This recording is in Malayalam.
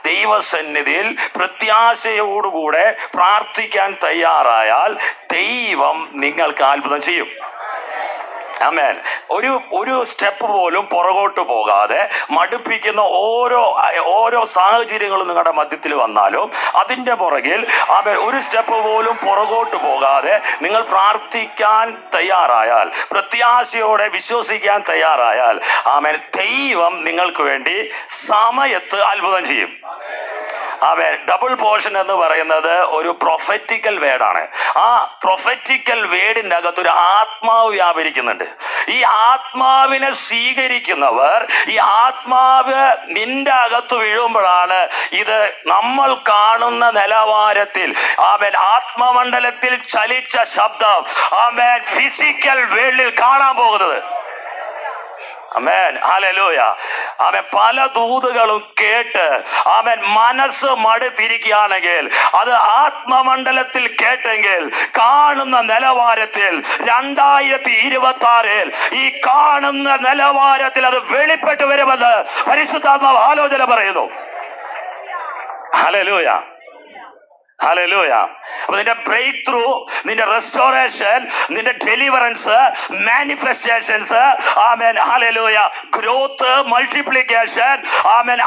ദൈവസന്നിധിയിൽ പ്രത്യാശയോടുകൂടെ പ്രാർത്ഥിക്കാൻ തയ്യാറായാൽ ദൈവം നിങ്ങൾക്ക് അത്ഭുതം ചെയ്യും. ആമേൻ. ഒരു സ്റ്റെപ്പ് പോലും പുറകോട്ട് പോകാതെ മടുപ്പിക്കുന്ന ഓരോ സാഹചര്യങ്ങളും നിങ്ങളുടെ മധ്യത്തിൽ വന്നാലും അതിൻ്റെ പുറകിൽ ഒരു സ്റ്റെപ്പ് പോലും പുറകോട്ട് പോകാതെ നിങ്ങൾ പ്രാർത്ഥിക്കാൻ തയ്യാറായാൽ, പ്രത്യാശയോടെ വിശ്വസിക്കാൻ തയ്യാറായാൽ, ആമേൻ, ദൈവം നിങ്ങൾക്ക് വേണ്ടി സമയത്ത് അത്ഭുതം ചെയ്യും. ഡബിൾ പോർഷൻ എന്ന് പറയുന്നത് ഒരു പ്രൊഫറ്റിക്കൽ വേർഡാണ്. ആ പ്രൊഫറ്റിക്കൽ വേർഡിൻ്റെ അകത്തൊരു ആത്മാവ് വ്യാപരിക്കുന്നുണ്ട്. ഈ ആത്മാവിനെ സ്വീകരിക്കുന്നവർ, ഈ ആത്മാവ് നിന്റെ അകത്ത് വീഴുമ്പോഴാണ് ഇത് നമ്മൾ കാണുന്ന നിലവാരത്തിൽ ആത്മമണ്ഡലത്തിൽ ചലിച്ച ശബ്ദം ഫിസിക്കൽ വേൾഡിൽ കാണാൻ പോകുന്നത്. ആമേൻ, ഹല്ലേലൂയ. ആമേൻ. പല ദൂതുകളും കേട്ട് മനസ്സ് മടുത്തിരിക്കുകയാണെങ്കിൽ അത് ആത്മമണ്ഡലത്തിൽ കേട്ടെങ്കിൽ കാണുന്ന നിലവാരത്തിൽ 2026 ഈ കാണുന്ന നിലവാരത്തിൽ അത് വെളിപ്പെട്ട് വരുമെന്ന് പരിശുദ്ധാത്മാവ് ആലോചന പറയുന്നു. Hallelujah, hallelujah. അപ്പൊ നിന്റെ ബ്രേക്ക് ത്രൂ, നിന്റെ റെസ്റ്റോറേഷൻ, നിന്റെ ഡെലിവറൻസ്, മാനിഫെസ്റ്റേഷൻസ്, ആമേൻ, ഹല്ലേലൂയ, ഗ്രോത്ത്, മൾട്ടിപ്ലിക്കേഷൻ, ആമേൻ.